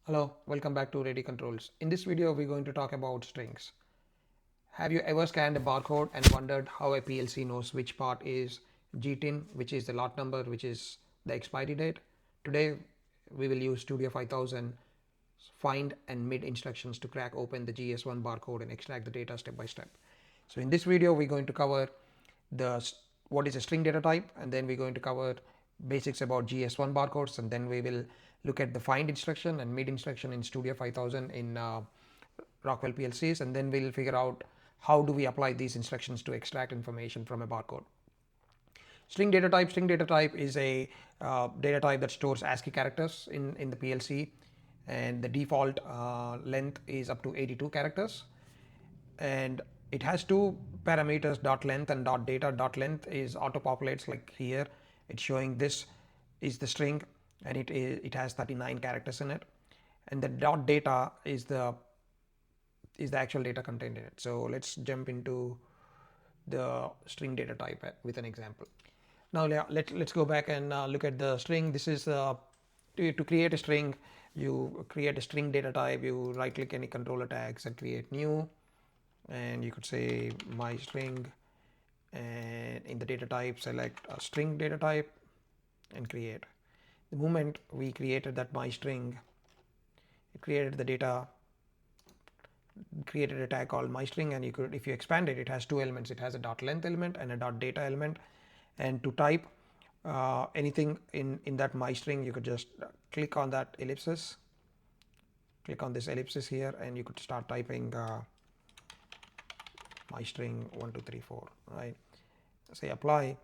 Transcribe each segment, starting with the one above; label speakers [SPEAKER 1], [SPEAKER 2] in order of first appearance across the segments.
[SPEAKER 1] Hello, welcome back to ReddyControls. In this video, we're going to talk about strings. Have you ever scanned a barcode and wondered how a PLC knows which part is GTIN, which is the lot number, which is the expiry date? Today, we will use Studio 5000 find and mid instructions to crack open the GS1 barcode and extract the data step by step. So in this video, we're going to cover what is a string data type, and then we're going to cover basics about GS1 barcodes, and then we will look at the find instruction and mid instruction in Studio 5000 in Rockwell PLCs, and then we'll figure out how do we apply these instructions to extract information from a barcode. String data type is a data type that stores ASCII characters in the PLC, and the default length is up to 82 characters, and it has two parameters, dot length and dot data. Dot length is auto populates, like here it's showing this is the string and it has 39 characters in it, and the dot data is the actual data contained in it. So let's jump into the string data type with an example. Now let's go back and look at the string. This is to create a string. You create a string data type, you right click any controller tags and create new, and you could say my string, and in the data type select a string data type and create. The moment we created that my string, it created the data, created a tag called my string, and you could, if you expand it, it has two elements. It has a dot length element and a dot data element, and to type anything in that my string, you could just click on that ellipsis, click on this ellipsis here, and you could start typing my string 1 2 3 4, right? Say apply,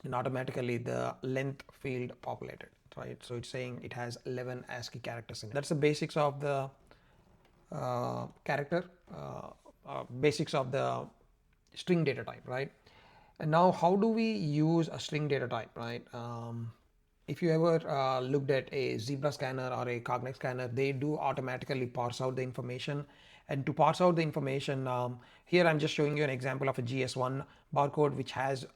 [SPEAKER 1] and automatically the length field populated, right? So it's saying it has 11 ASCII characters in it. That's the basics of the basics of the string data type, right? And now how do we use a string data type, right? If you ever looked at a Zebra scanner or a Cognex scanner, they do automatically parse out the information. And to parse out the information, here I'm just showing you an example of a GS1 barcode, which has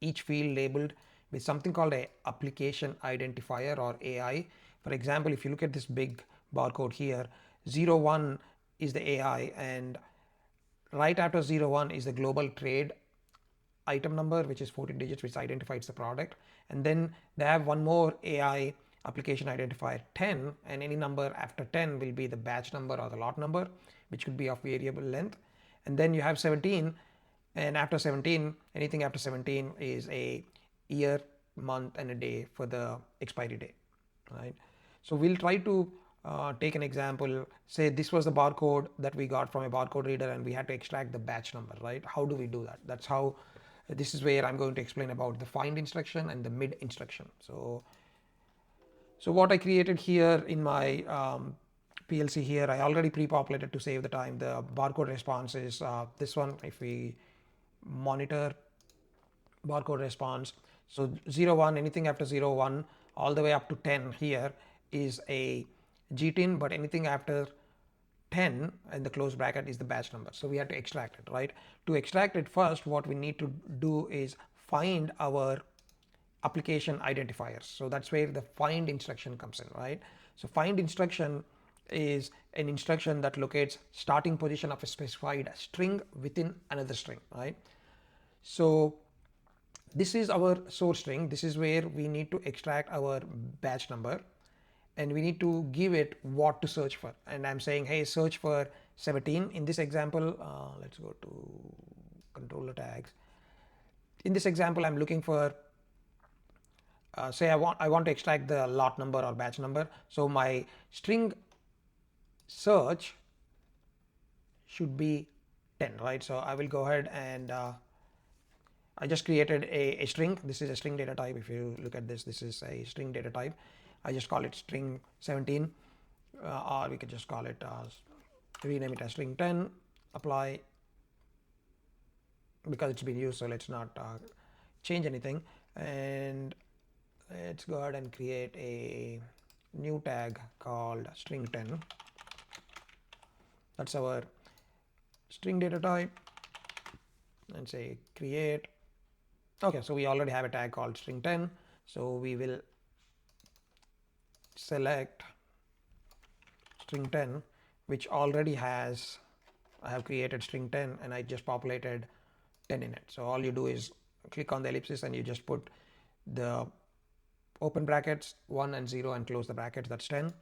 [SPEAKER 1] each field labeled with something called a application identifier or AI. For example, if you look at this big barcode here, 01 is the AI, and right after 01 is the global trade item number, which is 14 digits, which identifies the product. And then they have one more AI, application identifier 10, and any number after 10 will be the batch number or the lot number, which could be of variable length. And then you have 17, and after 17, anything after 17 is a year, month, and a day for the expiry date, right? So we'll try to take an example. Say this was the barcode that we got from a barcode reader, and we had to extract the batch number, right? How do we do that? That's how, this is where I'm going to explain about the find instruction and the mid instruction. So what I created here in my PLC here, I already pre-populated to save the time. The barcode response is this one. If we monitor barcode response, so 01, anything after 01 all the way up to 10 here is a GTIN, but anything after 10 and the close bracket is the batch number. So we have to extract it, right? To extract it, first what we need to do is find our application identifiers. So that's where the find instruction comes in, right? So find instruction is an instruction that locates starting position of a specified string within another string, right? So this is our source string. This is where we need to extract our batch number, and we need to give it what to search for. And I'm saying, hey, search for 17 in this example. Let's go to controller tags. In this example, I'm looking for say I want to extract the lot number or batch number. So my string search should be 10, right? So I will go ahead and I just created a string. This is a string data type. If you look at this, this is a string data type. I just call it string 17, or we could just call it rename it as string 10. Apply, because it's been used, so let's not change anything. And let's go ahead and create a new tag called string 10. That's our string data type, and say create. Okay, so we already have a tag called string 10, so we will select string 10, which already has, I have created string 10 and I just populated 10 in it. So all you do is click on the ellipsis and you just put the open brackets 1 and 0 and close the brackets, that's 10. And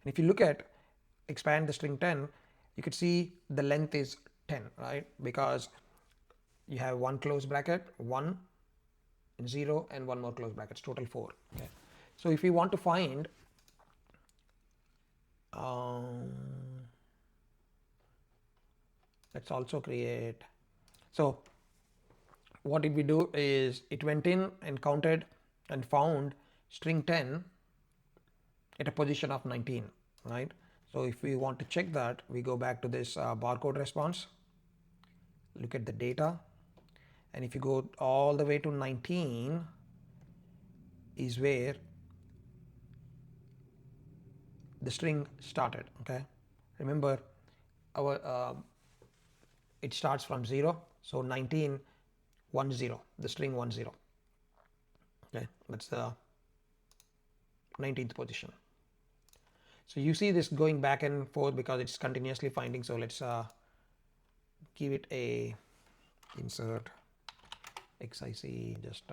[SPEAKER 1] if you look at expand the string 10, you could see the length is 10, right? Because you have one close bracket, 1 and 0 and one more close brackets, total 4. Okay. So if we want to find let's also create, so what did we do is it went in and counted and found string 10 at a position of 19, right? So if we want to check that, we go back to this barcode response, look at the data, and if you go all the way to 19 is where the string started. Okay, remember our it starts from 0, so 19 10, the string 10. Okay, that's the 19th position. So you see this going back and forth because it's continuously finding. So let's give it a insert XIC, just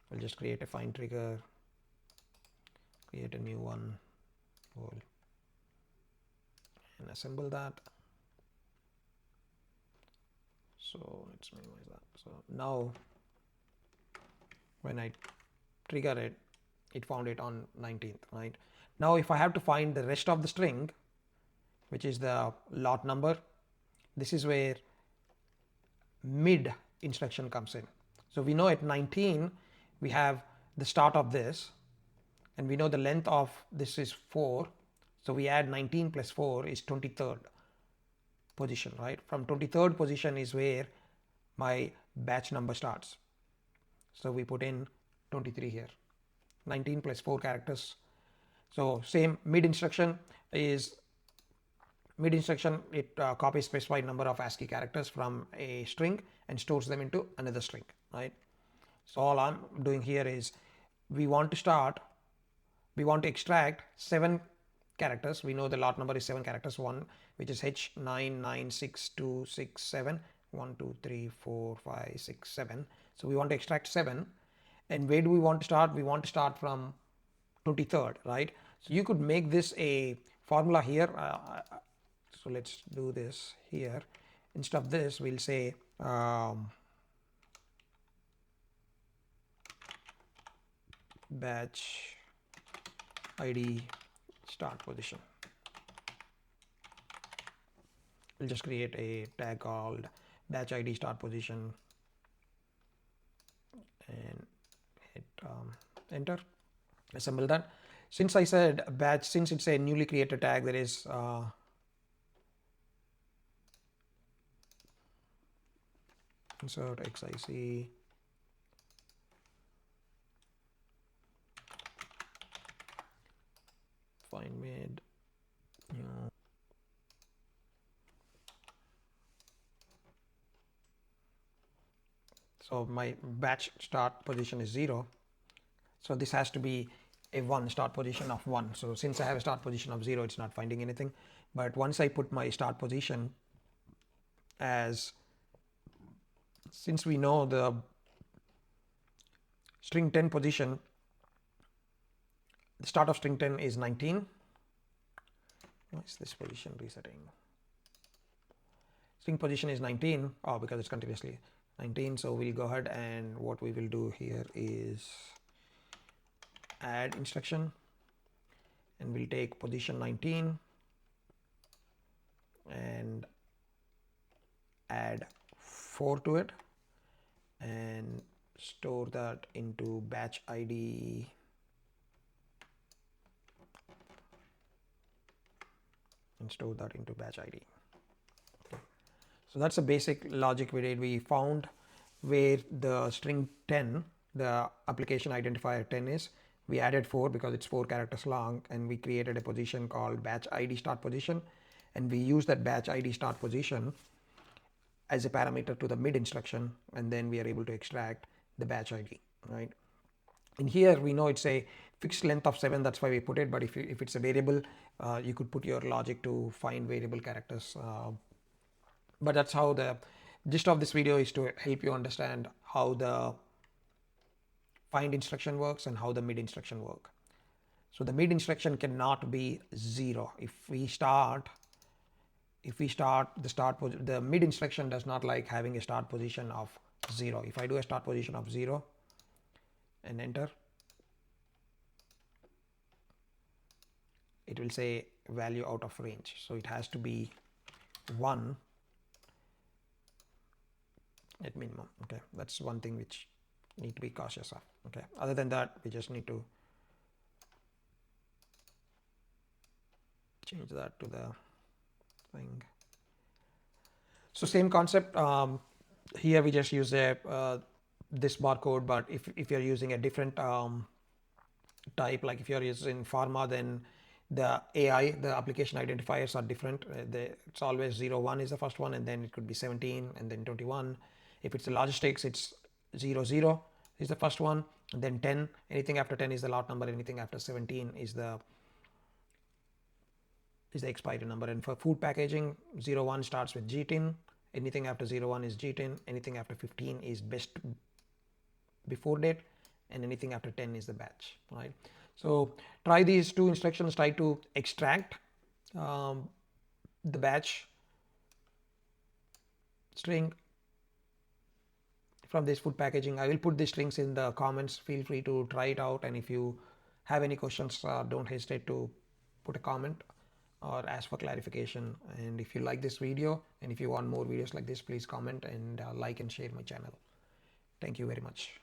[SPEAKER 1] we'll just create a find trigger, create a new one, and assemble that. So let's minimize that. So now when I trigger it, it found it on 19th, right? Now if I have to find the rest of the string, which is the lot number, this is where mid instruction comes in. So we know at 19 we have the start of this, and we know the length of this is 4, so we add 19 plus 4 is 23rd position, right? From 23rd position is where my batch number starts, so we put in 23 here, 19 plus 4 characters. So same mid instruction is mid instruction, it copies specified number of ASCII characters from a string and stores them into another string, right? So all I'm doing here is we want to extract 7 characters. We know the lot number is 7 characters, 1 which is H9962667, 1 2 3 4 5 6 7. So we want to extract 7, and where do we want to start? We want to start from 23rd, right? So you could make this a formula here. So let's do this here. Instead of this, we'll say batch ID start position. We'll just create a tag called batch ID start position and hit enter, assemble that. Since I said batch, since it's a newly created tag, there is insert XIC find mid, so my batch start position is 0, so this has to be a 1 start position of 1. So since I have a start position of 0, it's not finding anything. But once I put my start position as, since we know the string 10 position, the start of string 10 is 19. Why is this position resetting? String position is 19, because it's continuously 19. So we'll go ahead, and what we will do here is add instruction, and we'll take position 19 and add 4 to it and store that into batch ID and store that into batch ID. Okay. So that's the basic logic we did. We found where the string 10, the application identifier 10 is. We added 4 because it's 4 characters long, and we created a position called batch ID start position, and we use that batch ID start position as a parameter to the mid instruction, and then we are able to extract the batch ID, right? In here we know it's a fixed length of 7, that's why we put it. But if it's a variable, you could put your logic to find variable characters. But that's how the gist of this video is, to help you understand how the find instruction works and how the mid instruction work. So the mid instruction cannot be 0. If we start the mid instruction does not like having a start position of 0. If I do a start position of 0 and enter, it will say value out of range. So it has to be 1 at minimum. Okay, that's one thing which need to be cautious of. Okay, other than that, we just need to change that to the thing. So same concept. Here we just use this barcode, but if you're using a different type, like if you're using Pharma, then the AI, the application identifiers are different. It's always 0, 1 is the first one, and then it could be 17 and then 21. If it's the logistics, it's 0, 0 is the first one, and then 10. Anything after 10 is the lot number. Anything after 17 is the expiry number. And for food packaging, 0, 1 starts with GTIN. Anything after 0, 1 is GTIN. Anything after 15 is best before date, and anything after 10 is the batch, right? So try these two instructions. Try to extract the batch string from this food packaging. I will put these links in the comments. Feel free to try it out, and if you have any questions, don't hesitate to put a comment or ask for clarification. And if you like this video and if you want more videos like this, please comment and like and share my channel. Thank you very much.